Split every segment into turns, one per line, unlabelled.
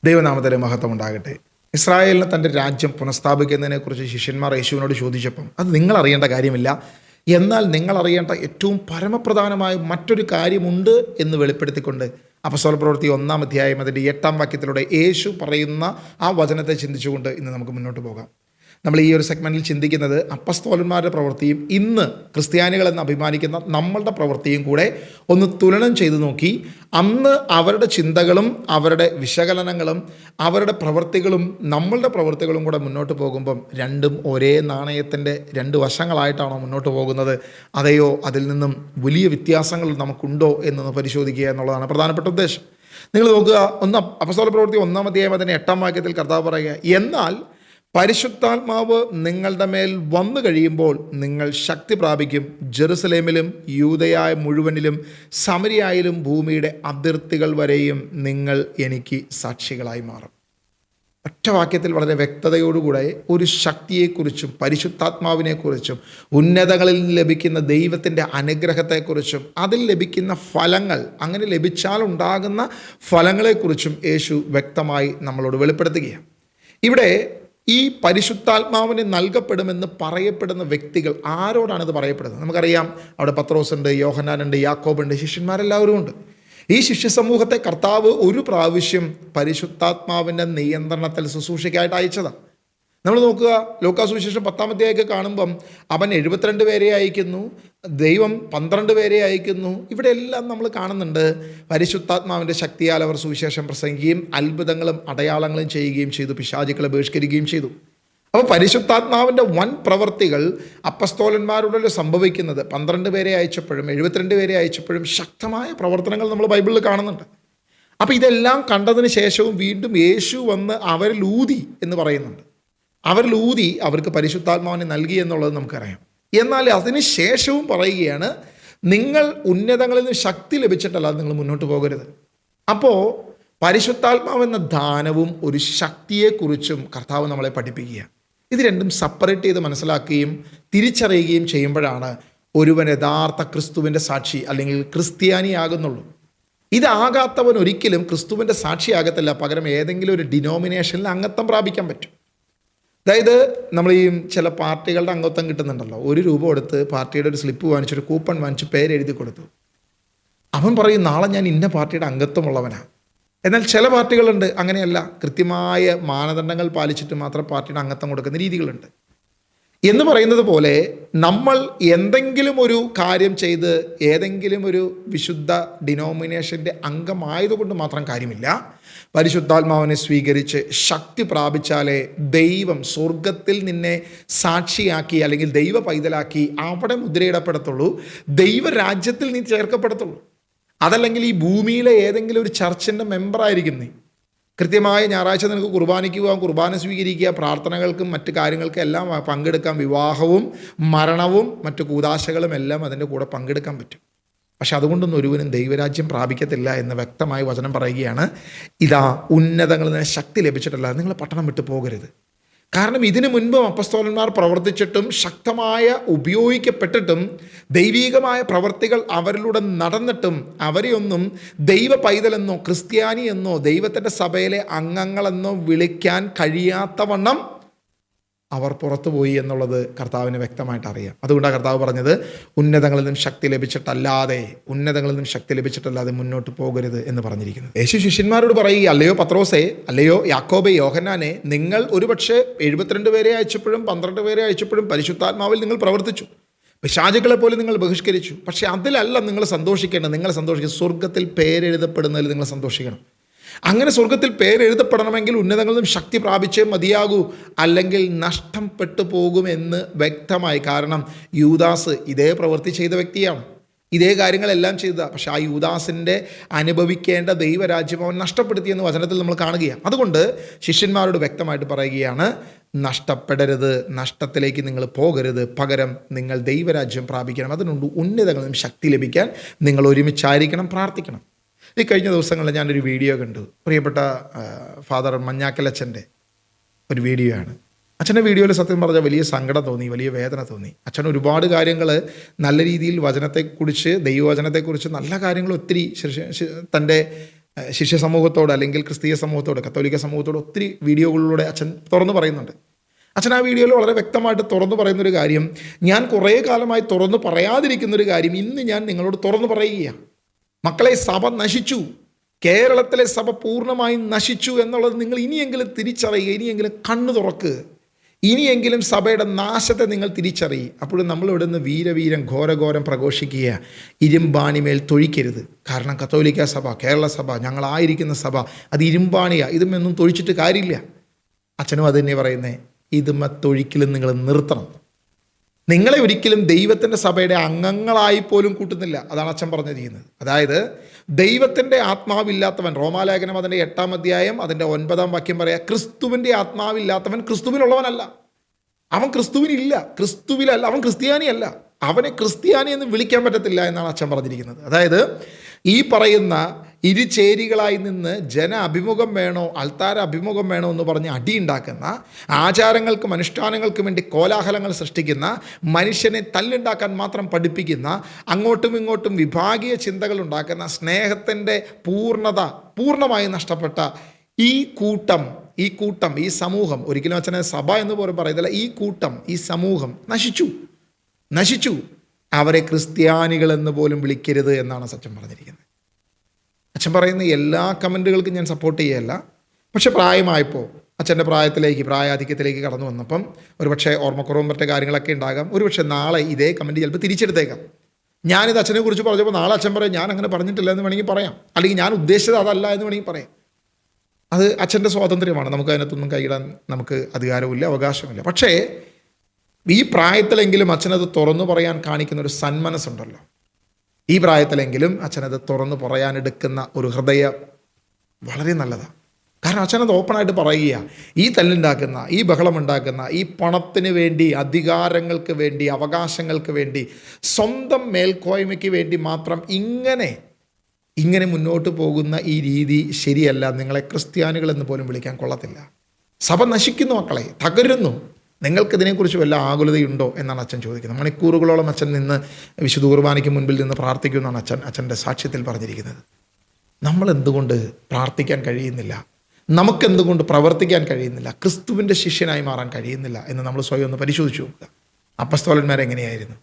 ദൈവനാമത്തിന് മഹത്വം ഉണ്ടാകട്ടെ. ഇസ്രായേലിനെ തൻ്റെ രാജ്യം പുനഃസ്ഥാപിക്കുന്നതിനെക്കുറിച്ച് ശിഷ്യന്മാർ യേശുവിനോട് ചോദിച്ചപ്പം അത് നിങ്ങൾ അറിയേണ്ട കാര്യമില്ല, എന്നാൽ നിങ്ങൾ അറിയേണ്ട ഏറ്റവും പരമപ്രധാനമായ മറ്റൊരു കാര്യമുണ്ട് എന്ന് വെളിപ്പെടുത്തിക്കൊണ്ട് അപ്പോസ്തല പ്രവൃത്തി 1-ാം അധ്യായം അതിൻ്റെ 8-ാം വാക്യത്തിലൂടെ യേശു പറയുന്ന ആ വചനത്തെ ചിന്തിച്ചുകൊണ്ട് ഇന്ന് നമുക്ക് മുന്നോട്ട് പോകാം. നമ്മൾ ഈ ഒരു സെഗ്മെൻറ്റിൽ ചിന്തിക്കുന്നത് അപ്പസ്തോലന്മാരുടെ പ്രവൃത്തിയും ഇന്ന് ക്രിസ്ത്യാനികളെന്ന് അഭിമാനിക്കുന്ന നമ്മളുടെ പ്രവൃത്തിയും കൂടെ ഒന്ന് തുലനം ചെയ്തു നോക്കി അന്ന് അവരുടെ ചിന്തകളും അവരുടെ വിശകലനങ്ങളും അവരുടെ പ്രവൃത്തികളും നമ്മളുടെ പ്രവൃത്തികളും കൂടെ മുന്നോട്ട് പോകുമ്പം രണ്ടും ഒരേ നാണയത്തിൻ്റെ രണ്ട് വശങ്ങളായിട്ടാണോ മുന്നോട്ട് പോകുന്നത്, അതെയോ അതിൽ നിന്നും വലിയ വ്യത്യാസങ്ങൾ നമുക്കുണ്ടോ എന്നൊന്ന് പരിശോധിക്കുക എന്നുള്ളതാണ് പ്രധാനപ്പെട്ട ഉദ്ദേശം. നിങ്ങൾ നോക്കുക, അപ്പോസ്തല പ്രവൃത്തി 1-ാം അധ്യായം അതിൻ്റെ 8-ാം വാക്യത്തിൽ കർത്താവ് പറയുക, എന്നാൽ പരിശുദ്ധാത്മാവ് നിങ്ങളുടെ മേൽ വന്നു കഴിയുമ്പോൾ നിങ്ങൾ ശക്തി പ്രാപിക്കും, ജെറുസലേമിലും യൂദയായ മുഴുവനിലും സമരിയായാലും ഭൂമിയുടെ അതിർത്തികൾ വരെയും നിങ്ങൾ എനിക്ക് സാക്ഷികളായി മാറും. ഒറ്റ വാക്യത്തിൽ വളരെ വ്യക്തതയോടുകൂടെ ഒരു ശക്തിയെക്കുറിച്ചും പരിശുദ്ധാത്മാവിനെക്കുറിച്ചും ഉന്നതങ്ങളിൽ ലഭിക്കുന്ന ദൈവത്തിൻ്റെ അനുഗ്രഹത്തെക്കുറിച്ചും അതിൽ ലഭിക്കുന്ന ഫലങ്ങൾ, അങ്ങനെ ലഭിച്ചാൽ ഉണ്ടാകുന്ന ഫലങ്ങളെക്കുറിച്ചും യേശു വ്യക്തമായി നമ്മളോട് വെളിപ്പെടുത്തുകയാണ്. ഇവിടെ ഈ പരിശുദ്ധാത്മാവിന് നൽകപ്പെടുമെന്ന് പറയപ്പെടുന്ന വ്യക്തികൾ ആരോടാണിത് പറയപ്പെടുന്നത്? നമുക്കറിയാം, അവിടെ പത്രോസുണ്ട്, യോഹന്നാനുണ്ട്, യാക്കോബുണ്ട്, ശിഷ്യന്മാരെല്ലാവരും ഉണ്ട്. ഈ ശിഷ്യ സമൂഹത്തെ കർത്താവ് ഒരു പ്രാവശ്യം പരിശുദ്ധാത്മാവിൻ്റെ നിയന്ത്രണത്തിൽ ശുശ്രൂഷയ്ക്കായിട്ട് അയച്ചതാണ്. നമ്മൾ നോക്കുക, ലൂക്കാ സുവിശേഷം 10-ാം അധ്യായമൊക്കെ കാണുമ്പം അവൻ 72 പേരെ അയക്കുന്നു, ദൈവം 12 പേരെ അയക്കുന്നു. ഇവിടെ എല്ലാം നമ്മൾ കാണുന്നുണ്ട് പരിശുദ്ധാത്മാവിൻ്റെ ശക്തിയാൽ അവർ സുവിശേഷം പ്രസംഗിക്കുകയും അത്ഭുതങ്ങളും അടയാളങ്ങളും ചെയ്യുകയും ചെയ്തു, പിശാചുക്കളെ ബഹിഷ്കരിക്കുകയും ചെയ്തു. അപ്പോൾ പരിശുദ്ധാത്മാവിൻ്റെ വൻ പ്രവർത്തികൾ അപ്പസ്തോലന്മാരോട് സംഭവിക്കുന്നത് 12 പേരെ അയച്ചപ്പോഴും 72 പേരെ അയച്ചപ്പോഴും ശക്തമായ പ്രവർത്തനങ്ങൾ നമ്മൾ ബൈബിളിൽ കാണുന്നുണ്ട്. അപ്പോൾ ഇതെല്ലാം കണ്ടതിന് ശേഷവും വീണ്ടും യേശു വന്ന് അവരിൽ ഊതി എന്ന് പറയുന്നുണ്ട്. അവരിൽ ഊതി അവർക്ക് പരിശുദ്ധാത്മാവിനെ നൽകി എന്നുള്ളത് നമുക്കറിയാം. എന്നാൽ അതിന് ശേഷവും പറയുകയാണ്, നിങ്ങൾ ഉന്നതങ്ങളിൽ നിന്ന് ശക്തി ലഭിച്ചിട്ടല്ലാതെ നിങ്ങൾ മുന്നോട്ട് പോകരുത്. അപ്പോൾ പരിശുദ്ധാത്മാവെന്ന ദാനവും ഒരു ശക്തിയെക്കുറിച്ചും കർത്താവ് നമ്മളെ പഠിപ്പിക്കുക. ഇത് രണ്ടും സെപ്പറേറ്റ് ചെയ്ത് മനസ്സിലാക്കുകയും തിരിച്ചറിയുകയും ചെയ്യുമ്പോഴാണ് ഒരുവൻ യഥാർത്ഥ ക്രിസ്തുവിൻ്റെ സാക്ഷി അല്ലെങ്കിൽ ക്രിസ്ത്യാനിയാകുന്നുള്ളൂ. ഇതാകാത്തവൻ ഒരിക്കലും ക്രിസ്തുവിൻ്റെ സാക്ഷിയാകത്തില്ല, പകരം ഏതെങ്കിലും ഒരു ഡിനോമിനേഷനിൽ അംഗത്വം പ്രാപിക്കാൻ പറ്റും. അതായത് നമ്മൾ ഈ ചില പാർട്ടികളുടെ അംഗത്വം കിട്ടുന്നുണ്ടല്ലോ, 1 രൂപ കൊടുത്ത് പാർട്ടിയുടെ ഒരു സ്ലിപ്പ് വാങ്ങിച്ചൊരു കൂപ്പൺ വാങ്ങിച്ച് പേരെഴുതി കൊടുത്തു. അവൻ പറയും, നാളെ ഞാൻ ഇന്ന പാർട്ടിയുടെ അംഗത്വമുള്ളവനാണ്. എന്നാൽ ചില പാർട്ടികളുണ്ട് അങ്ങനെയല്ല, കൃത്യമായ മാനദണ്ഡങ്ങൾ പാലിച്ചിട്ട് മാത്രം പാർട്ടിയുടെ അംഗത്വം കൊടുക്കുന്ന രീതികളുണ്ട്. എന്ന് പറയുന്നത് പോലെ നമ്മൾ എന്തെങ്കിലും ഒരു കാര്യം ചെയ്ത് ഏതെങ്കിലും ഒരു വിശുദ്ധ ഡിനോമിനേഷൻ്റെ അംഗമായതുകൊണ്ട് മാത്രം കാര്യമില്ല. പരിശുദ്ധാത്മാവിനെ സ്വീകരിച്ച് ശക്തി പ്രാപിച്ചാലേ ദൈവം സ്വർഗത്തിൽ നിന്നെ സാക്ഷിയാക്കി അല്ലെങ്കിൽ ദൈവ പൈതലാക്കി അവിടെ മുദ്രയിടപ്പെടത്തുള്ളൂ, ദൈവരാജ്യത്തിൽ നീ ചേർക്കപ്പെടത്തുള്ളൂ. അതല്ലെങ്കിൽ ഈ ഭൂമിയിലെ ഏതെങ്കിലും ഒരു ചർച്ചിൻ്റെ മെമ്പറായിരിക്കും നീ. കൃത്യമായ ഞായറാഴ്ച നിനക്ക് കുർബാനയ്ക്ക് പോകാം, കുർബാന സ്വീകരിക്കുക, പ്രാർത്ഥനകൾക്കും മറ്റു കാര്യങ്ങൾക്കും എല്ലാം പങ്കെടുക്കാം, വിവാഹവും മരണവും മറ്റു കൂദാശകളും എല്ലാം അതിൻ്റെ കൂടെ പങ്കെടുക്കാൻ പറ്റും. പക്ഷെ അതുകൊണ്ടൊന്നും ഒരുവനും ദൈവരാജ്യം പ്രാപിക്കത്തില്ല എന്ന് വ്യക്തമായി വചനം പറയുകയാണ്. ഇതാ, ഉന്നതങ്ങളിൽ നിന്ന് ശക്തി ലഭിച്ചിട്ടല്ല നിങ്ങൾ പട്ടണം വിട്ടു പോകരുത്. കാരണം ഇതിനു മുൻപും അപ്പസ്തോലന്മാർ പ്രവർത്തിച്ചിട്ടും ശക്തമായ ഉപയോഗിക്കപ്പെട്ടിട്ടും ദൈവീകമായ പ്രവർത്തികൾ അവരിലൂടെ നടന്നിട്ടും അവരെയൊന്നും ദൈവ പൈതലെന്നോ ക്രിസ്ത്യാനി എന്നോ ദൈവത്തിൻ്റെ സഭയിലെ അംഗങ്ങളെന്നോ വിളിക്കാൻ കഴിയാത്തവണ്ണം അവർ പുറത്തുപോയി എന്നുള്ളത് കർത്താവിന് വ്യക്തമായിട്ട് അറിയാം. അതുകൊണ്ടാണ് കർത്താവ് പറഞ്ഞത്, ഉന്നതങ്ങളിൽ നിന്നും ശക്തി ലഭിച്ചിട്ടല്ലാതെ മുന്നോട്ട് പോകരുത് എന്ന് പറഞ്ഞിരിക്കുന്നത്. യേശു ശിഷ്യന്മാരോട് പറയുക, അല്ലയോ പത്രോസേ, അല്ലയോ യാക്കോബേ, യോഹന്നാനെ, നിങ്ങൾ ഒരുപക്ഷെ 72 പേരെ അയച്ചപ്പോഴും 12 പേരെ അയച്ചപ്പോഴും പരിശുദ്ധാത്മാവിൽ നിങ്ങൾ പ്രവർത്തിച്ചു, പിശാചുക്കളെ പോലെ നിങ്ങൾ ബഹിഷ്കരിച്ചു. പക്ഷേ അതിലല്ല നിങ്ങൾ സന്തോഷിക്കേണ്ടത്. നിങ്ങൾ സന്തോഷിക്കുക, സ്വർഗത്തിൽ പേരെഴുതപ്പെടുന്നതിൽ നിങ്ങൾ സന്തോഷിക്കണം. അങ്ങനെ സ്വർഗത്തിൽ പേരെഴുതപ്പെടണമെങ്കിൽ ഉന്നതങ്ങളിൽ നിന്നും ശക്തി പ്രാപിച്ചേ മതിയാകൂ, അല്ലെങ്കിൽ നഷ്ടം പെട്ടു പോകുമെന്ന് വ്യക്തമായി. കാരണം യൂദാസ് ഇതേ പ്രവൃത്തി ചെയ്ത വ്യക്തിയാണ്, ഇതേ കാര്യങ്ങളെല്ലാം ചെയ്തതാണ്. പക്ഷേ ആ യൂദാസിൻ്റെ അനുഭവിക്കേണ്ട ദൈവരാജ്യം അവൻ നഷ്ടപ്പെടുത്തിയെന്ന് വചനത്തിൽ നമ്മൾ കാണുകയാണ്. അതുകൊണ്ട് ശിഷ്യന്മാരോട് വ്യക്തമായിട്ട് പറയുകയാണ്, നഷ്ടപ്പെടരുത്, നഷ്ടത്തിലേക്ക് നിങ്ങൾ പോകരുത്, പകരം നിങ്ങൾ ദൈവരാജ്യം പ്രാപിക്കണം. അതിനുണ്ട് ഉന്നതങ്ങളിൽ നിന്നും ശക്തി ലഭിക്കാൻ നിങ്ങൾ ഒരുമിച്ചായിരിക്കണം, പ്രാർത്ഥിക്കണം. ഈ കഴിഞ്ഞ ദിവസങ്ങളിൽ ഞാനൊരു വീഡിയോ കണ്ടു. പ്രിയപ്പെട്ട ഫാദർ മഞ്ഞാക്കലച്ഛൻ്റെ ഒരു വീഡിയോ ആണ്. അച്ഛൻ്റെ വീഡിയോയിൽ സത്യം പറഞ്ഞാൽ വലിയ സങ്കടം തോന്നി, വലിയ വേദന തോന്നി. അച്ഛൻ ഒരുപാട് കാര്യങ്ങൾ നല്ല രീതിയിൽ വചനത്തെക്കുറിച്ച്, ദൈവവചനത്തെക്കുറിച്ച് നല്ല കാര്യങ്ങൾ ഒത്തിരി തൻ്റെ ശിഷ്യ സമൂഹത്തോട് അല്ലെങ്കിൽ ക്രിസ്തീയ സമൂഹത്തോട് കത്തോലിക്ക സമൂഹത്തോട് ഒത്തിരി വീഡിയോകളിലൂടെ അച്ഛൻ തുറന്നു പറയുന്നുണ്ട്. അച്ഛൻ ആ വീഡിയോയിൽ വളരെ വ്യക്തമായിട്ട് തുറന്നു പറയുന്നൊരു കാര്യം, ഞാൻ കുറേ കാലമായി തുറന്നു പറയാതിരിക്കുന്നൊരു കാര്യം ഇന്ന് ഞാൻ നിങ്ങളോട് തുറന്നു പറയുകയാണ്. മക്കളെ, സഭ നശിച്ചു. കേരളത്തിലെ സഭ പൂർണ്ണമായും നശിച്ചു എന്നുള്ളത് നിങ്ങൾ ഇനിയെങ്കിലും തിരിച്ചറിയുക, ഇനിയെങ്കിലും കണ്ണു തുറക്കുക, ഇനിയെങ്കിലും സഭയുടെ നാശത്തെ നിങ്ങൾ തിരിച്ചറിയുക. അപ്പോഴും നമ്മൾ ഇവിടെ നിന്ന് വീരവീരം ഘോരഘോരം പ്രഘോഷിക്കുക, ഇരുമ്പാണിമേൽ തൊഴിക്കരുത്. കാരണം കത്തോലിക്ക സഭ, കേരള സഭ, ഞങ്ങളായിരിക്കുന്ന സഭ അത് ഇരുമ്പാണിയാണ്, ഇതുമൊന്നും തൊഴിച്ചിട്ട് കാര്യമില്ല. അച്ഛനും അത് തന്നെ പറയുന്നത്, ഇതുമ തൊഴിക്കലും നിങ്ങൾ നിർത്തണം. നിങ്ങളെ ഒരിക്കലും ദൈവത്തിൻ്റെ സഭയുടെ അംഗങ്ങളായി പോലും കൂട്ടുന്നില്ല. അതാണ് അച്ഛൻ പറഞ്ഞിരിക്കുന്നത്. അതായത് ദൈവത്തിൻ്റെ ആത്മാവില്ലാത്തവൻ, റോമാലേഖനം അതിൻ്റെ 8-ാം അധ്യായം അതിൻ്റെ 9-ാം വാക്യം പറയാം, ക്രിസ്തുവിൻ്റെ ആത്മാവില്ലാത്തവൻ ക്രിസ്തുവിനുള്ളവനല്ല. അവൻ ക്രിസ്തുവിനില്ല, ക്രിസ്തുവിലല്ല, അവൻ ക്രിസ്ത്യാനിയല്ല. അവനെ ക്രിസ്ത്യാനി എന്ന് വിളിക്കാൻ പറ്റത്തില്ല എന്നാണ് അച്ഛൻ പറഞ്ഞിരിക്കുന്നത്. അതായത് ഈ പറയുന്ന ഇരുചേരികളായി നിന്ന് ജന അഭിമുഖം വേണോ അൾത്താര അഭിമുഖം വേണോ എന്ന് പറഞ്ഞ് അടിയുണ്ടാക്കുന്ന, ആചാരങ്ങൾക്കും അനുഷ്ഠാനങ്ങൾക്കും വേണ്ടി കോലാഹലങ്ങൾ സൃഷ്ടിക്കുന്ന, മനുഷ്യനെ തല്ലുണ്ടാക്കാൻ മാത്രം പഠിപ്പിക്കുന്ന, അങ്ങോട്ടും ഇങ്ങോട്ടും വിഭാഗീയ ചിന്തകൾ ഉണ്ടാക്കുന്ന, സ്നേഹത്തിൻ്റെ പൂർണ്ണമായി നഷ്ടപ്പെട്ട ഈ കൂട്ടം, ഈ സമൂഹം, ഒരിക്കലും അച്ഛനെ സഭ എന്ന് പോലും പറയുന്നില്ല, ഈ കൂട്ടം, ഈ സമൂഹം നശിച്ചു. അവരെ ക്രിസ്ത്യാനികൾ എന്ന് പോലും വിളിക്കരുത് എന്നാണ് അച്ഛൻ പറഞ്ഞിരിക്കുന്നത്. അച്ഛൻ പറയുന്ന എല്ലാ കമൻറ്റുകൾക്കും ഞാൻ സപ്പോർട്ട് ചെയ്യല്ല. പക്ഷെ പ്രായമായപ്പോൾ, അച്ഛൻ്റെ പ്രായാധിക്യത്തിലേക്ക് കടന്നു വന്നപ്പം ഒരുപക്ഷെ ഓർമ്മക്കുറവും മറ്റു കാര്യങ്ങളൊക്കെ ഉണ്ടാകാം. ഒരുപക്ഷെ നാളെ ഇതേ കമൻറ്റ് ചിലപ്പോൾ തിരിച്ചെടുത്തേക്കാം. ഞാനിത് അച്ഛനെ കുറിച്ച് പറഞ്ഞപ്പോൾ നാളെ അച്ഛൻ പറയും ഞാൻ അങ്ങനെ പറഞ്ഞിട്ടില്ല എന്ന് വേണമെങ്കിൽ പറയാം, അല്ലെങ്കിൽ ഞാൻ ഉദ്ദേശിച്ചത് അതല്ല എന്ന് വേണമെങ്കിൽ പറയാം. അത് അച്ഛൻ്റെ സ്വാതന്ത്ര്യമാണ്. നമുക്ക് അതിനകത്തൊന്നും കൈയിടാൻ നമുക്ക് അധികാരമില്ല, അവകാശമില്ല. പക്ഷേ ഈ പ്രായത്തിലെങ്കിലും അച്ഛനത് തുറന്നു പറയാൻ കാണിക്കുന്ന ഒരു സന്മനസ്സുണ്ടല്ലോ, ഈ പ്രായത്തിലെങ്കിലും അച്ഛനത് തുറന്നു പറയാനെടുക്കുന്ന ഒരു ഹൃദയം വളരെ നല്ലതാണ്. കാരണം അച്ഛനത് ഓപ്പണായിട്ട് പറയുക, ഈ തല്ലുണ്ടാക്കുന്ന, ഈ ബഹളമുണ്ടാക്കുന്ന, ഈ പണത്തിന് വേണ്ടി, അധികാരങ്ങൾക്ക് വേണ്ടി, അവകാശങ്ങൾക്ക് വേണ്ടി, സ്വന്തം മേൽക്കോയ്മയ്ക്ക് വേണ്ടി മാത്രം ഇങ്ങനെ മുന്നോട്ട് പോകുന്ന ഈ രീതി ശരിയല്ല. നിങ്ങളെ ക്രിസ്ത്യാനികളെന്ന് പോലും വിളിക്കാൻ കൊള്ളത്തില്ല. സഭ നശിക്കുന്നു മക്കളെ, തകരുന്നു. നിങ്ങൾക്കിതിനെക്കുറിച്ച് വല്ല ആകുലതയുണ്ടോ എന്നാണ് അച്ഛൻ ചോദിക്കുന്നത്. മണിക്കൂറുകളോളം അച്ഛൻ നിന്ന് വിശുദ്ധ കുർബാനയ്ക്ക് മുൻപിൽ നിന്ന് പ്രാർത്ഥിക്കുമെന്നാണ് അച്ഛൻ്റെ സാക്ഷ്യത്തിൽ പറഞ്ഞിരിക്കുന്നത്. നമ്മൾ എന്തുകൊണ്ട് പ്രാർത്ഥിക്കാൻ കഴിയുന്നില്ല? നമുക്കെന്തുകൊണ്ട് പ്രവർത്തിക്കാൻ കഴിയുന്നില്ല? ക്രിസ്തുവിൻ്റെ ശിഷ്യനായി മാറാൻ കഴിയുന്നില്ല എന്ന് നമ്മൾ സ്വയം ഒന്ന് പരിശോധിച്ച് നോക്കുക. അപ്പസ്തോലന്മാരെങ്ങനെയായിരുന്നു?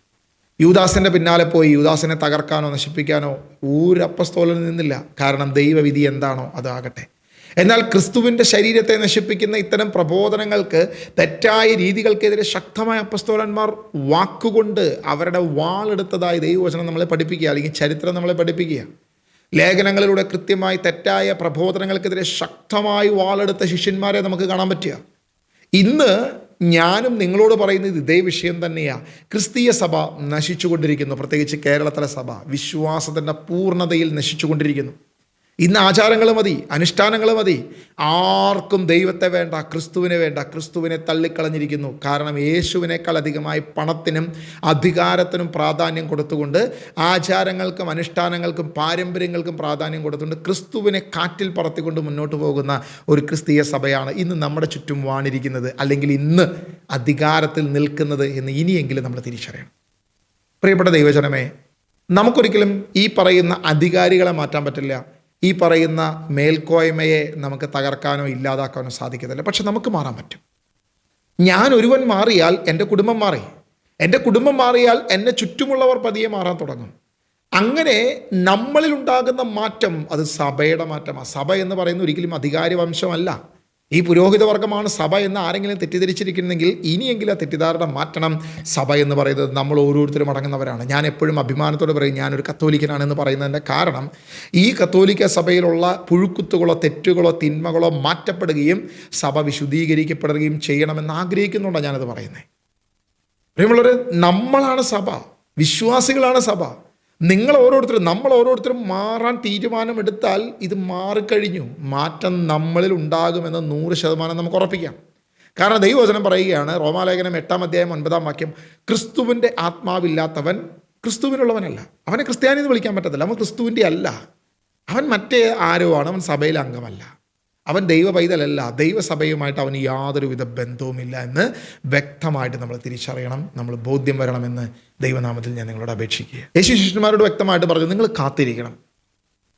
യൂദാസിൻ്റെ പിന്നാലെ പോയി യൂദാസിനെ തകർക്കാനോ നശിപ്പിക്കാനോ ഒരു അപ്പസ്തോലനും നിന്നില്ല. കാരണം ദൈവവിധി എന്താണോ അതാകട്ടെ. എന്നാൽ ക്രിസ്തുവിൻ്റെ ശരീരത്തെ നശിപ്പിക്കുന്ന ഇത്തരം പ്രബോധനങ്ങൾക്ക്, തെറ്റായ രീതികൾക്കെതിരെ ശക്തമായ അപ്പസ്തോലന്മാർ വാക്കുകൊണ്ട് അവരുടെ വാളെടുത്തതായി ദൈവവചനം നമ്മളെ പഠിപ്പിക്കുക, അല്ലെങ്കിൽ ചരിത്രം നമ്മളെ പഠിപ്പിക്കുക. ലേഖനങ്ങളിലൂടെ കൃത്യമായി തെറ്റായ പ്രബോധനങ്ങൾക്കെതിരെ ശക്തമായി വാളെടുത്ത ശിഷ്യന്മാരെ നമുക്ക് കാണാൻ പറ്റുക. ഇന്ന് ഞാനും നിങ്ങളോട് പറയുന്നത് ഇതേ വിഷയം തന്നെയാണ്. ക്രിസ്തീയ സഭ നശിച്ചുകൊണ്ടിരിക്കുന്നു. പ്രത്യേകിച്ച് കേരളത്തിലെ സഭ വിശ്വാസത്തിൻ്റെ പൂർണ്ണതയിൽ നശിച്ചുകൊണ്ടിരിക്കുന്നു. ഇന്ന് ആചാരങ്ങൾ മതി, അനുഷ്ഠാനങ്ങൾ മതി, ആർക്കും ദൈവത്തെ വേണ്ട, ക്രിസ്തുവിനെ വേണ്ട. ക്രിസ്തുവിനെ തള്ളിക്കളഞ്ഞിരിക്കുന്നു. കാരണം യേശുവിനേക്കാൾ അധികമായി പണത്തിനും അധികാരത്തിനും പ്രാധാന്യം കൊടുത്തുകൊണ്ട്, ആചാരങ്ങൾക്കും അനുഷ്ഠാനങ്ങൾക്കും പാരമ്പര്യങ്ങൾക്കും പ്രാധാന്യം കൊടുത്തുകൊണ്ട് ക്രിസ്തുവിനെ കാറ്റിൽ പറത്തിക്കൊണ്ട് മുന്നോട്ട് പോകുന്ന ഒരു ക്രിസ്തീയ സഭയാണ് ഇന്ന് നമ്മുടെ ചുറ്റും വാണിരിക്കുന്നത്, അല്ലെങ്കിൽ ഇന്ന് അധികാരത്തിൽ നിൽക്കുന്നത് എന്ന് ഇനിയെങ്കിലും നമ്മൾ തിരിച്ചറിയണം. പ്രിയപ്പെട്ട ദൈവജനമേ, നമുക്കൊരിക്കലും ഈ പറയുന്ന അധികാരികളെ മാറ്റാൻ പറ്റില്ല. ഈ പറയുന്ന മേൽക്കോയ്മയെ നമുക്ക് തകർക്കാനോ ഇല്ലാതാക്കാനോ സാധിക്കത്തില്ല. പക്ഷെ നമുക്ക് മാറാൻ പറ്റും. ഞാൻ ഒരുവൻ മാറിയാൽ എൻ്റെ കുടുംബം മാറി, എൻ്റെ കുടുംബം മാറിയാൽ എന്നെ ചുറ്റുമുള്ളവർ പതിയെ മാറാൻ തുടങ്ങും. അങ്ങനെ നമ്മളിൽ ഉണ്ടാകുന്ന മാറ്റം അത് സഭയുടെ മാറ്റമാണ്. സഭ എന്ന് പറയുന്ന ഒരിക്കലും അധികാരി വംശമല്ല. ഈ പുരോഹിതവർഗമാണ് സഭ എന്ന് ആരെങ്കിലും തെറ്റിദ്ധരിച്ചിരിക്കുന്നെങ്കിൽ ഇനിയെങ്കിലും ആ തെറ്റിദ്ധാരണ മാറ്റണം. സഭ എന്ന് പറയുന്നത് നമ്മൾ ഓരോരുത്തരും അടങ്ങുന്നവരാണ്. ഞാൻ എപ്പോഴും അഭിമാനത്തോടെ പറയും ഞാനൊരു കത്തോലിക്കനാണെന്ന് പറയുന്നതിൻ്റെ കാരണം, ഈ കത്തോലിക്ക സഭയിലുള്ള പുഴുക്കുത്തുകളോ തെറ്റുകളോ തിന്മകളോ മാറ്റപ്പെടുകയും സഭ വിശുദ്ധീകരിക്കപ്പെടുകയും ചെയ്യണമെന്ന് ആഗ്രഹിക്കുന്നുണ്ടാണ് ഞാനത് പറയുന്നത്. പ്രിയമുള്ളവരെ, നമ്മളാണ് സഭ, വിശ്വാസികളാണ് സഭ. നമ്മൾ ഓരോരുത്തരും മാറാൻ തീരുമാനമെടുത്താൽ ഇത് മാറിക്കഴിഞ്ഞു. മാറ്റം നമ്മളിൽ ഉണ്ടാകുമെന്ന് 100% നമുക്ക് ഉറപ്പിക്കാം. കാരണം ദൈവവചനം പറയുകയാണ്, റോമാലേഖനം 8-ാം അധ്യായം 9-ാം വാക്യം, ക്രിസ്തുവിൻ്റെ ആത്മാവില്ലാത്തവൻ ക്രിസ്തുവിനുള്ളവനല്ല. അവനെ ക്രിസ്ത്യാനി എന്ന് വിളിക്കാൻ പറ്റത്തില്ല. അവൻ ക്രിസ്തുവിൻ്റെ അല്ല, അവൻ മറ്റേ ആരോ ആണ്. അവൻ സഭയിലെ അംഗമല്ല, അവൻ ദൈവ പൈതലല്ല, ദൈവസഭയുമായിട്ട് അവന് യാതൊരുവിധ ബന്ധവുമില്ല എന്ന് വ്യക്തമായിട്ട് നമ്മൾ തിരിച്ചറിയണം. നമ്മൾ ബോധ്യം വരണമെന്ന് ദൈവനാമത്തിൽ ഞാൻ നിങ്ങളോട് അപേക്ഷിക്കുക. യേശു ശിഷ്യന്മാരോട് വ്യക്തമായിട്ട് പറഞ്ഞു, നിങ്ങൾ കാത്തിരിക്കണം.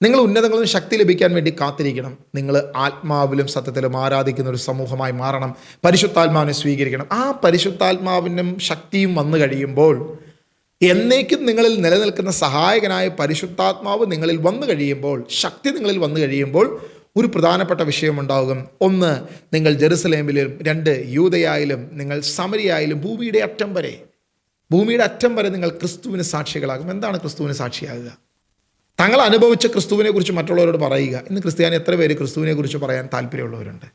നിങ്ങൾ ഉന്നതങ്ങളിൽ ശക്തി ലഭിക്കാൻ വേണ്ടി കാത്തിരിക്കണം. നിങ്ങൾ ആത്മാവിലും സത്യത്തിലും ആരാധിക്കുന്ന ഒരു സമൂഹമായി മാറണം. പരിശുദ്ധാത്മാവിനെ സ്വീകരിക്കണം. ആ പരിശുദ്ധാത്മാവിനും ശക്തിയും വന്നു കഴിയുമ്പോൾ, എന്നേക്കും നിങ്ങളിൽ നിലനിൽക്കുന്ന സഹായകനായ പരിശുദ്ധാത്മാവ് നിങ്ങളിൽ വന്നു കഴിയുമ്പോൾ, ശക്തി നിങ്ങളിൽ വന്നു കഴിയുമ്പോൾ ഒരു പ്രധാനപ്പെട്ട വിഷയമുണ്ടാകും. ഒന്ന്, നിങ്ങൾ ജെറുസലേമിലും, രണ്ട്, യൂദയായാലും, നിങ്ങൾ സമരിയായാലും, ഭൂമിയുടെ അറ്റം വരെ നിങ്ങൾ ക്രിസ്തുവിന് സാക്ഷികളാകും. എന്താണ് ക്രിസ്തുവിന് സാക്ഷിയാകുക? തങ്ങൾ അനുഭവിച്ച ക്രിസ്തുവിനെ കുറിച്ച് മറ്റുള്ളവരോട് പറയുക. ഇന്ന് ക്രിസ്ത്യാനി എത്ര പേര് ക്രിസ്തുവിനെ കുറിച്ച് പറയാൻ താല്പര്യമുള്ളവരുണ്ട്?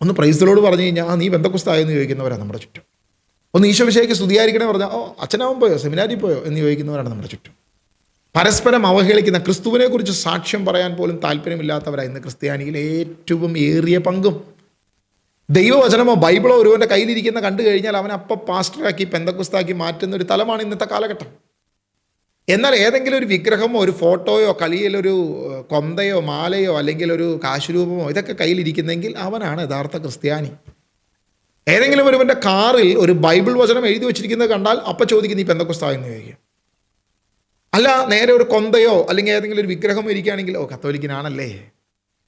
ഒന്ന് പ്രൈസ്തലോട് പറഞ്ഞു കഴിഞ്ഞാൽ നീ ബന്ധക്കുസ്തായെന്ന് ചോദിക്കുന്നവരാണ് നമ്മുടെ ചുറ്റും. ഒന്ന് ഈശോമിശിഹായ്ക്ക് സ്തുതിയായിരിക്കണേ പറഞ്ഞാൽ അച്ഛനാവും പോയോ, സെമിനാരിൽ പോയോ എന്ന് ചോദിക്കുന്നവരാണ് നമ്മുടെ ചുറ്റും. പരസ്പരം അവഹേളിക്കുന്ന, ക്രിസ്തുവിനെ കുറിച്ച് സാക്ഷ്യം പറയാൻ പോലും താല്പര്യമില്ലാത്തവരാണ് ഇന്ന് ക്രിസ്ത്യാനിയിൽ ഏറ്റവും ഏറിയ പങ്കും. ദൈവവചനമോ ബൈബിളോ ഒരുവൻ്റെ കയ്യിലിരിക്കുന്ന കണ്ടു കഴിഞ്ഞാൽ അവൻ അപ്പം പാസ്റ്ററാക്കി പെന്തക്കുസ്താക്കി മാറ്റുന്ന ഒരു തലമാണ് ഇന്നത്തെ കാലഘട്ടം. എന്നാൽ ഏതെങ്കിലും ഒരു വിഗ്രഹമോ ഒരു ഫോട്ടോയോ കളിയിലൊരു കൊന്തയോ മാലയോ അല്ലെങ്കിൽ ഒരു കാശുരൂപമോ ഇതൊക്കെ കയ്യിലിരിക്കുന്നെങ്കിൽ അവനാണ് യഥാർത്ഥ ക്രിസ്ത്യാനി. ഏതെങ്കിലും ഒരുവൻ്റെ കാറിൽ ഒരു ബൈബിൾ വചനം എഴുതി വെച്ചിരിക്കുന്നത് കണ്ടാൽ അപ്പം ചോദിക്കും നീ പെന്തക്കുസ്തായെന്ന് ചോദിക്കും. അല്ല, നേരെ ഒരു കൊന്തയോ അല്ലെങ്കിൽ ഏതെങ്കിലും ഒരു വിഗ്രഹമോ ഇരിക്കുകയാണെങ്കിൽ കത്തോലിക്കനാണല്ലേ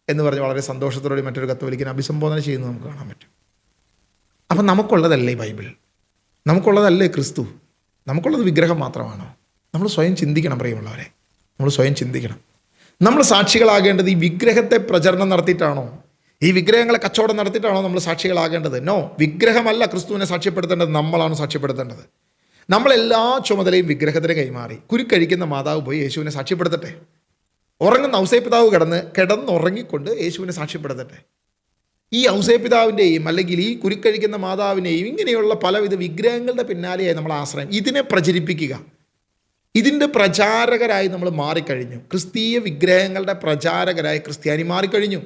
എന്ന് പറഞ്ഞ് വളരെ സന്തോഷത്തോടെ മറ്റൊരു കത്തോലിക്കനെ അഭിസംബോധന ചെയ്യുന്നത് നമുക്ക് കാണാൻ പറ്റും. അപ്പം നമുക്കുള്ളതല്ലേ ബൈബിൾ? നമുക്കുള്ളതല്ലേ ക്രിസ്തു? നമുക്കുള്ളത് വിഗ്രഹം മാത്രമാണോ? നമ്മൾ സ്വയം ചിന്തിക്കണം പ്രിയമുള്ളവരെ. നമ്മൾ സ്വയം ചിന്തിക്കണം. നമ്മൾ സാക്ഷികളാകേണ്ടത് ഈ വിഗ്രഹത്തെ പ്രചരണം നടത്തിയിട്ടാണോ, ഈ വിഗ്രഹങ്ങളെ കച്ചവടം നടത്തിയിട്ടാണോ നമ്മൾ സാക്ഷികളാകേണ്ടത്? നോ, വിഗ്രഹമല്ല ക്രിസ്തുവിനെ സാക്ഷ്യപ്പെടുത്തേണ്ടത്, നമ്മളാണ് സാക്ഷ്യപ്പെടുത്തേണ്ടത്. നമ്മളെല്ലാ ചുമതലയും വിഗ്രഹത്തിന് കൈമാറി. കുരുക്കഴിക്കുന്ന മാതാവ് പോയി യേശുവിനെ സാക്ഷ്യപ്പെടുത്തട്ടെ. ഉറങ്ങുന്ന ഔസേപ്പിതാവ് കിടന്നുറങ്ങിക്കൊണ്ട് യേശുവിനെ സാക്ഷ്യപ്പെടുത്തട്ടെ. ഈ ഔസേപ്പിതാവിൻ്റെയും അല്ലെങ്കിൽ ഈ കുരുക്കഴിക്കുന്ന മാതാവിനെയും ഇങ്ങനെയുള്ള പലവിധ വിഗ്രഹങ്ങളുടെ പിന്നാലെയായി നമ്മൾ ആശ്രയം. ഇതിനെ പ്രചരിപ്പിക്കുക, ഇതിൻ്റെ പ്രചാരകരായി നമ്മൾ മാറിക്കഴിഞ്ഞു. ക്രിസ്തീയ വിഗ്രഹങ്ങളുടെ പ്രചാരകരായി ക്രിസ്ത്യാനി മാറിക്കഴിഞ്ഞു.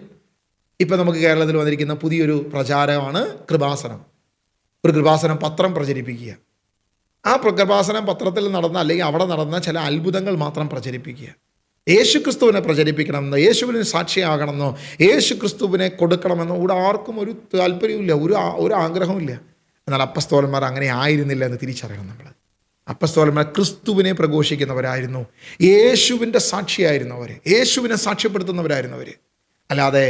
ഇപ്പം നമുക്ക് കേരളത്തിൽ വന്നിരിക്കുന്ന പുതിയൊരു പ്രചാരമാണ് കൃപാസനം. ഒരു കൃപാസനം പത്രം പ്രചരിപ്പിക്കുക. ആ കൃപാസനം പത്രത്തിൽ നടന്ന അല്ലെങ്കിൽ അവിടെ നടന്ന ചില അത്ഭുതങ്ങൾ മാത്രം പ്രചരിപ്പിക്കുക. യേശു ക്രിസ്തുവിനെ പ്രചരിപ്പിക്കണമെന്നോ, യേശുവിന് സാക്ഷിയാകണമെന്നോ, യേശു ക്രിസ്തുവിനെ കൊടുക്കണമെന്നോ ഇവിടെ ആർക്കും ഒരു താല്പര്യമില്ല, ഒരു ആഗ്രഹമില്ല. എന്നാൽ അപ്പസ്തോലന്മാർ അങ്ങനെ ആയിരുന്നില്ല എന്ന് തിരിച്ചറിയണം നമ്മൾ. അപ്പസ്തോലന്മാർ ക്രിസ്തുവിനെ പ്രഘോഷിക്കുന്നവരായിരുന്നു, യേശുവിൻ്റെ സാക്ഷിയായിരുന്നു അവർ, യേശുവിനെ സാക്ഷ്യപ്പെടുത്തുന്നവരായിരുന്നു അവർ. അല്ലാതെ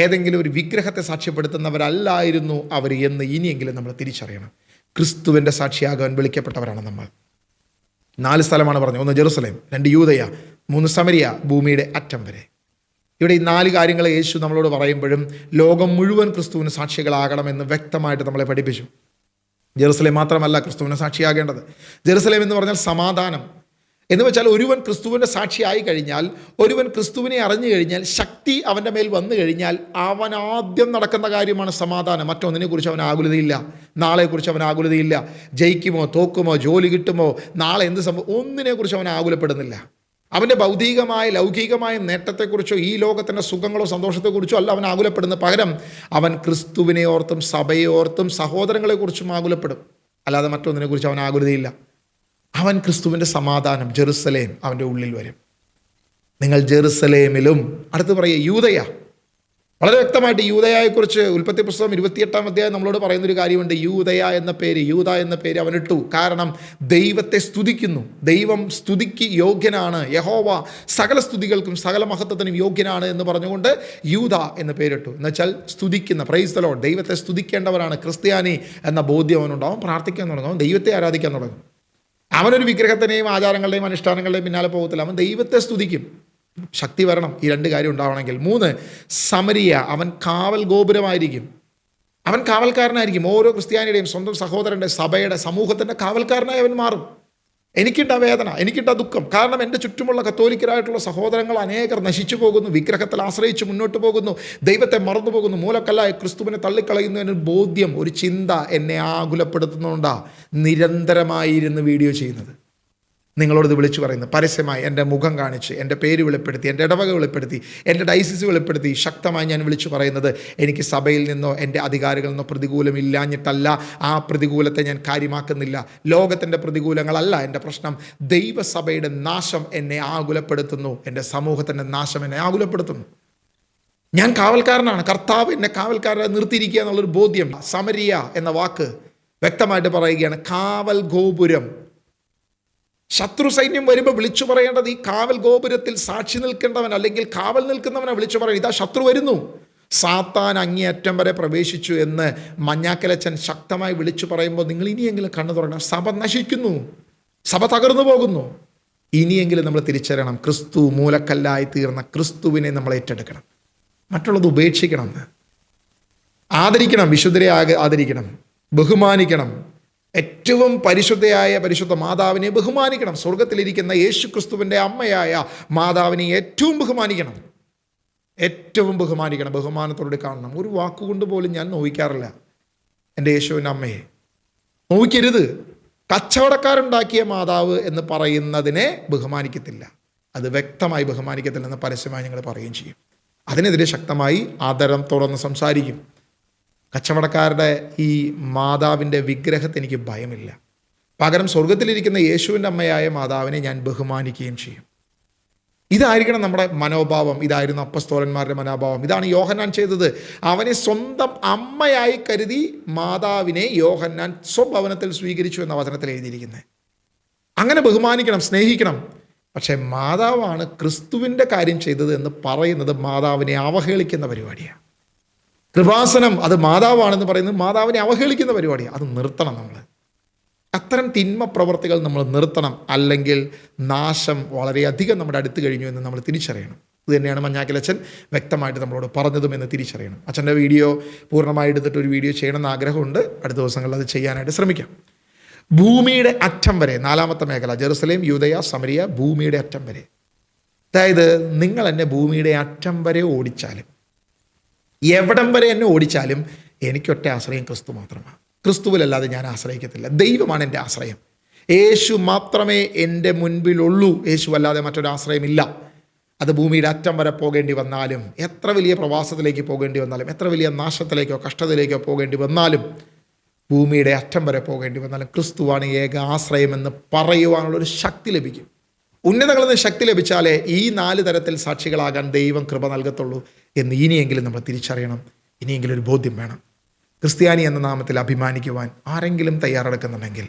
ഏതെങ്കിലും ഒരു വിഗ്രഹത്തെ സാക്ഷ്യപ്പെടുത്തുന്നവരല്ലായിരുന്നു അവർ എന്ന് ഇനിയെങ്കിലും നമ്മൾ തിരിച്ചറിയണം. ക്രിസ്തുവിൻ്റെ സാക്ഷിയാകാൻ വിളിക്കപ്പെട്ടവരാണ് നമ്മൾ. 4 സ്ഥലമാണ് പറഞ്ഞത്. 1 ജെറുസലേം, 2 യൂദയ, 3 സമരിയ, ഭൂമിയുടെ അറ്റം വരെ. ഇവിടെ ഈ 4 കാര്യങ്ങൾ യേശു നമ്മളോട് പറയുമ്പോഴും ലോകം മുഴുവൻ ക്രിസ്തുവിന് സാക്ഷികളാകണമെന്ന് വ്യക്തമായിട്ട് നമ്മളെ പഠിപ്പിച്ചു. ജെറുസലേം മാത്രമല്ല ക്രിസ്തുവിന് സാക്ഷിയാകേണ്ടത്. ജെറുസലേം എന്ന് പറഞ്ഞാൽ സമാധാനം എന്ന് വെച്ചാൽ ഒരുവൻ ക്രിസ്തുവിൻ്റെ സാക്ഷിയായി കഴിഞ്ഞാൽ, ഒരുവൻ ക്രിസ്തുവിനെ അറിഞ്ഞു കഴിഞ്ഞാൽ, ശക്തി അവൻ്റെ മേൽ വന്നു കഴിഞ്ഞാൽ അവൻ ആദ്യം നടക്കുന്ന കാര്യമാണ് സമാധാനം. മറ്റൊന്നിനെക്കുറിച്ച് അവൻ ആകുലതയില്ല, നാളെക്കുറിച്ച് അവൻ ആകുലതയില്ല. ജയിക്കുമോ തോക്കുമോ ജോലി കിട്ടുമോ നാളെ എന്ത് സംഭവം ഒന്നിനെക്കുറിച്ച് അവൻ ആകുലപ്പെടുന്നില്ല. അവൻ്റെ ഭൗതികമായ ലൗകികമായ നേട്ടത്തെക്കുറിച്ചോ ഈ ലോകത്തിൻ്റെ സുഖങ്ങളോ സന്തോഷത്തെക്കുറിച്ചോ അല്ല അവൻ ആകുലപ്പെടുന്നത്. പകരം അവൻ ക്രിസ്തുവിനെ ഓർത്തും സഭയെ ഓർത്തും സഹോദരങ്ങളെക്കുറിച്ചും ആകുലപ്പെടും. അല്ലാതെ മറ്റൊന്നിനെക്കുറിച്ച് അവൻ ആകുലതയില്ല. അവൻ ക്രിസ്തുവിൻ്റെ സമാധാനം ജെറുസലേം അവൻ്റെ ഉള്ളിൽ വരും. നിങ്ങൾ ജെറുസലേമിലും, അടുത്ത് പറയുക യൂദയ. വളരെ വ്യക്തമായിട്ട് യൂദയയെക്കുറിച്ച് ഉൽപ്പത്തി പുസ്തകം 28-ാം അധ്യായം നമ്മളോട് പറയുന്നൊരു കാര്യമുണ്ട്. യൂദ എന്ന പേര് അവനിട്ടു. കാരണം ദൈവത്തെ സ്തുതിക്കുന്നു. ദൈവം സ്തുതിക്ക് യോഗ്യനാണ്. യഹോവ സകല സ്തുതികൾക്കും സകല മഹത്വത്തിനും യോഗ്യനാണ് എന്ന് പറഞ്ഞുകൊണ്ട് യൂദ എന്ന് പേരിട്ടു. എന്നുവെച്ചാൽ സ്തുതിക്കുന്ന, പ്രൈസ് ദി ലോർഡ്, ദൈവത്തെ സ്തുതിക്കേണ്ടവരാണ് ക്രിസ്ത്യാനി എന്ന ബോധ്യം അവനുണ്ടാവും. പ്രാർത്ഥിക്കാൻ തുടങ്ങും, ദൈവത്തെ ആരാധിക്കാൻ തുടങ്ങും. അവനൊരു വിഗ്രഹത്തിനെയും ആചാരങ്ങളുടെയും അനുഷ്ഠാനങ്ങളുടെയും പിന്നാലെ പോകത്തില്ല. അവൻ ദൈവത്തെ സ്തുതിക്കും. ശക്തി വരണം ഈ 2 കാര്യം ഉണ്ടാവണമെങ്കിൽ. 3 സമരിയ, അവൻ കാവൽ ഗോപുരമായിരിക്കും. അവൻ കാവൽക്കാരനായിരിക്കും. ഓരോ ക്രിസ്ത്യാനിയുടെയും സ്വന്തം സഹോദരൻ്റെ സഭയുടെ സമൂഹത്തിൻ്റെ കാവൽക്കാരനായി അവൻ മാറും. എനിക്കുണ്ട വേദന, എനിക്കുണ്ട ദുഃഖം. കാരണം എൻ്റെ ചുറ്റുമുള്ള കത്തോലിക്കരായിട്ടുള്ള സഹോദരങ്ങൾ അനേകർ നശിച്ചു പോകുന്നു, വിഗ്രഹത്തിൽ ആശ്രയിച്ച് മുന്നോട്ട് പോകുന്നു, ദൈവത്തെ മറന്നു പോകുന്നു, മൂലക്കല്ലായി ക്രിസ്തുവിനെ തള്ളിക്കളയുന്നു എന്നൊരു ബോധ്യം, ഒരു ചിന്ത എന്നെ ആകുലപ്പെടുത്തുന്നുണ്ടാ നിരന്തരമായിരുന്ന് വീഡിയോ ചെയ്യുന്നത്. നിങ്ങളോട് ഇത് വിളിച്ചു പറയുന്നത് പരസ്യമായി എൻ്റെ മുഖം കാണിച്ച്, എൻ്റെ പേര് വെളിപ്പെടുത്തി, എൻ്റെ ഇടവക വെളിപ്പെടുത്തി, എൻ്റെ ഡയസിസ് വെളിപ്പെടുത്തി ശക്തമായി ഞാൻ വിളിച്ചു പറയുന്നത് എനിക്ക് സഭയിൽ നിന്നോ എൻ്റെ അധികാരികളിൽ നിന്നോ പ്രതികൂലമില്ലാഞ്ഞിട്ടല്ല. ആ പ്രതികൂലത്തെ ഞാൻ കാര്യമാക്കുന്നില്ല. ലോകത്തിൻ്റെ പ്രതികൂലങ്ങളല്ല എൻ്റെ പ്രശ്നം. ദൈവസഭയുടെ നാശം എന്നെ ആകുലപ്പെടുത്തുന്നു. എൻ്റെ സമൂഹത്തിൻ്റെ നാശം എന്നെ ആകുലപ്പെടുത്തുന്നു. ഞാൻ കാവൽക്കാരനാണ്. കർത്താവ് എന്നെ കാവൽക്കാരനെ നിർത്തിയിരിക്കുക എന്നുള്ളൊരു ബോധ്യം. സമരിയ എന്ന വാക്ക് വ്യക്തമായിട്ട് പറയുകയാണ്. കാവൽ ഗോപുരം. ശത്രു സൈന്യം വരുമ്പോൾ വിളിച്ചു പറയേണ്ടത് ഈ കാവൽ ഗോപുരത്തിൽ സാക്ഷി നിൽക്കേണ്ടവൻ അല്ലെങ്കിൽ കാവൽ നിൽക്കുന്നവനെ വിളിച്ചു പറയും, ഇതാ ശത്രു വരുന്നു, സാത്താൻ അങ്ങേയറ്റം വരെ പ്രവേശിച്ചു എന്ന് മഞ്ഞാക്കലച്ചൻ ശക്തമായി വിളിച്ചു പറയുമ്പോൾ നിങ്ങൾ ഇനിയെങ്കിലും കണ്ണു തുറക്കണം. സഭ നശിക്കുന്നു, സഭ തകർന്നു പോകുന്നു. ഇനിയെങ്കിലും നമ്മൾ തിരിച്ചറിയണം, ക്രിസ്തു മൂലക്കല്ലായി തീർന്ന ക്രിസ്തുവിനെ നമ്മൾ ഏറ്റെടുക്കണം, മറ്റുള്ളത് ഉപേക്ഷിക്കണം, ആദരിക്കണം, വിശുദ്ധരെ ആദരിക്കണം, ബഹുമാനിക്കണം. ഏറ്റവും പരിശുദ്ധയായ പരിശുദ്ധ മാതാവിനെ ബഹുമാനിക്കണം. സ്വർഗത്തിലിരിക്കുന്ന യേശു ക്രിസ്തുവിൻ്റെ അമ്മയായ മാതാവിനെ ഏറ്റവും ബഹുമാനിക്കണം, ഏറ്റവും ബഹുമാനിക്കണം, ബഹുമാനത്തോടെ കാണണം. ഒരു വാക്കുകൊണ്ട് പോലും ഞാൻ നോവിക്കാറില്ല എൻ്റെ യേശുവിൻ്റെ അമ്മയെ. നോവിക്കരുത്. കച്ചവടക്കാരുണ്ടാക്കിയ മാതാവ് എന്ന് പറയുന്നതിനെ ബഹുമാനിക്കത്തില്ല, അത് വ്യക്തമായി ബഹുമാനിക്കത്തില്ലെന്ന് പരസ്യമായി ഞങ്ങൾ പറയുകയും ചെയ്യും. അതിനെതിരെ ശക്തമായി ആദരം തുറന്ന് സംസാരിക്കും. കച്ചവടക്കാരുടെ ഈ മാതാവിൻ്റെ വിഗ്രഹത്തെ എനിക്ക് ഭയമില്ല. പകരം സ്വർഗത്തിലിരിക്കുന്ന യേശുവിൻ്റെ അമ്മയായ മാതാവിനെ ഞാൻ ബഹുമാനിക്കുകയും ചെയ്യും. ഇതായിരിക്കണം നമ്മുടെ മനോഭാവം. ഇതായിരുന്നു അപ്പസ്തോലന്മാരുടെ മനോഭാവം. ഇതാണ് യോഹന്നാൻ ചെയ്തത്. അവനെ സ്വന്തം അമ്മയായി കരുതി മാതാവിനെ യോഹന്നാൻ സ്വഭവനത്തിൽ സ്വീകരിച്ചു എന്ന വചനത്തിൽ എഴുതിയിരിക്കുന്നത്. അങ്ങനെ ബഹുമാനിക്കണം, സ്നേഹിക്കണം. പക്ഷേ മാതാവാണ് ക്രിസ്തുവിൻ്റെ കാര്യം ചെയ്തത് എന്ന് പറയുന്നത് മാതാവിനെ അവഹേളിക്കുന്ന പരിപാടിയാണ്. കൃപാസനം അത് മാതാവാണെന്ന് പറയുന്നത് മാതാവിനെ അവഹേളിക്കുന്ന പരിപാടിയാണ്. അത് നിർത്തണം. നമ്മൾ അത്തരം തിന്മ പ്രവർത്തികൾ നമ്മൾ നിർത്തണം, അല്ലെങ്കിൽ നാശം വളരെയധികം നമ്മുടെ അടുത്ത് കഴിഞ്ഞു എന്ന് നമ്മൾ തിരിച്ചറിയണം. ഇത് തന്നെയാണ് മഞ്ഞാക്കലച്ചൻ വ്യക്തമായിട്ട് നമ്മളോട് പറഞ്ഞതും എന്ന് തിരിച്ചറിയണം. അച്ഛൻ്റെ വീഡിയോ പൂർണ്ണമായി എടുത്തിട്ട് ഒരു വീഡിയോ ചെയ്യണമെന്ന് ആഗ്രഹമുണ്ട്. അടുത്ത ദിവസങ്ങളിൽ അത് ചെയ്യാനായിട്ട് ശ്രമിക്കാം. ഭൂമിയുടെ അറ്റം വരെ, 4ാമത്തെ മേഖല, ജെറുസലേം, യൂദയ, സമരിയ, ഭൂമിയുടെ അറ്റം വരെ. അതായത് നിങ്ങൾ എന്നെ ഭൂമിയുടെ അറ്റം വരെ ഓടിച്ചാലും, എവിടം വരെ എന്നെ ഓടിച്ചാലും എനിക്കൊറ്റ ആശ്രയം ക്രിസ്തു മാത്രമാണ്. ക്രിസ്തുവിലല്ലാതെ ഞാൻ ആശ്രയിക്കത്തില്ല. ദൈവമാണ് എൻ്റെ ആശ്രയം. യേശു മാത്രമേ എൻ്റെ മുൻപിലുള്ളൂ. യേശു അല്ലാതെ മറ്റൊരാശ്രയമില്ല. അത് ഭൂമിയുടെ അറ്റം വരെ പോകേണ്ടി വന്നാലും, എത്ര വലിയ പ്രവാസത്തിലേക്ക് പോകേണ്ടി വന്നാലും, എത്ര വലിയ നാശത്തിലേക്കോ കഷ്ടതയിലേക്കോ പോകേണ്ടി വന്നാലും, ഭൂമിയുടെ അറ്റം വരെ പോകേണ്ടി വന്നാലും ക്രിസ്തുവാണ് ഏക ആശ്രയമെന്ന് പറയുവാനുള്ളൊരു ശക്തി ലഭിക്കും. ഉന്നതങ്ങളിൽ നിന്ന് ശക്തി ലഭിച്ചാലേ ഈ 4 തരത്തിൽ സാക്ഷികളാകാൻ ദൈവം കൃപ നൽകത്തുള്ളൂ എന്ന് ഇനിയെങ്കിലും നമ്മൾ തിരിച്ചറിയണം. ഇനിയെങ്കിലും ഒരു ബോധ്യം വേണം. ക്രിസ്ത്യാനി എന്ന നാമത്തിൽ അഭിമാനിക്കുവാൻ ആരെങ്കിലും തയ്യാറെടുക്കുന്നുണ്ടെങ്കിൽ,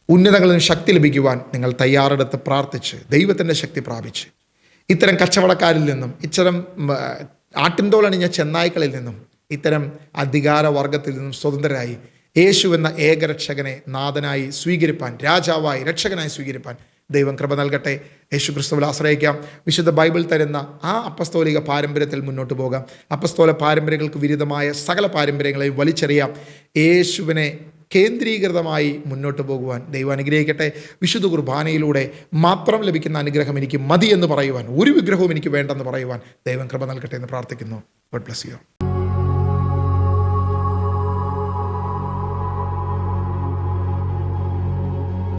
ഉന്നതങ്ങളിൽ നിന്ന് ശക്തി ലഭിക്കുവാൻ നിങ്ങൾ തയ്യാറെടുത്ത് പ്രാർത്ഥിച്ച് ദൈവത്തിൻ്റെ ശക്തി പ്രാപിച്ച്, ഇത്തരം കച്ചവടക്കാരിൽ നിന്നും, ഇത്തരം ആട്ടിൻതോലണിഞ്ഞ ചെന്നായ്ക്കളിൽ നിന്നും, ഇത്തരം അധികാരവർഗത്തിൽ നിന്നും സ്വതന്ത്രരായി യേശു എന്ന ഏകരക്ഷകനെ നാഥനായി സ്വീകരിപ്പാൻ, രാജാവായി രക്ഷകനായി സ്വീകരിപ്പാൻ ദൈവം കൃപ നൽകട്ടെ. യേശു ക്രിസ്തുവിൽ ആശ്രയിക്കാം. വിശുദ്ധ ബൈബിൾ തരുന്ന ആ അപ്പസ്തോലിക പാരമ്പര്യത്തിൽ മുന്നോട്ട് പോകാം. അപ്പസ്തോല പാരമ്പര്യങ്ങൾക്ക് വിരുദ്ധമായ സകല പാരമ്പര്യങ്ങളെയും വലിച്ചെറിയാം. യേശുവിനെ കേന്ദ്രീകൃതമായി മുന്നോട്ട് പോകുവാൻ ദൈവം അനുഗ്രഹിക്കട്ടെ. വിശുദ്ധ കുർബാനയിലൂടെ മാത്രം ലഭിക്കുന്ന അനുഗ്രഹം എനിക്ക് മതി എന്ന് പറയുവാൻ, ഒരു വിഗ്രഹവും എനിക്ക് വേണ്ടെന്ന് പറയുവാൻ ദൈവം കൃപ നൽകട്ടെ എന്ന് പ്രാർത്ഥിക്കുന്നു. God bless you.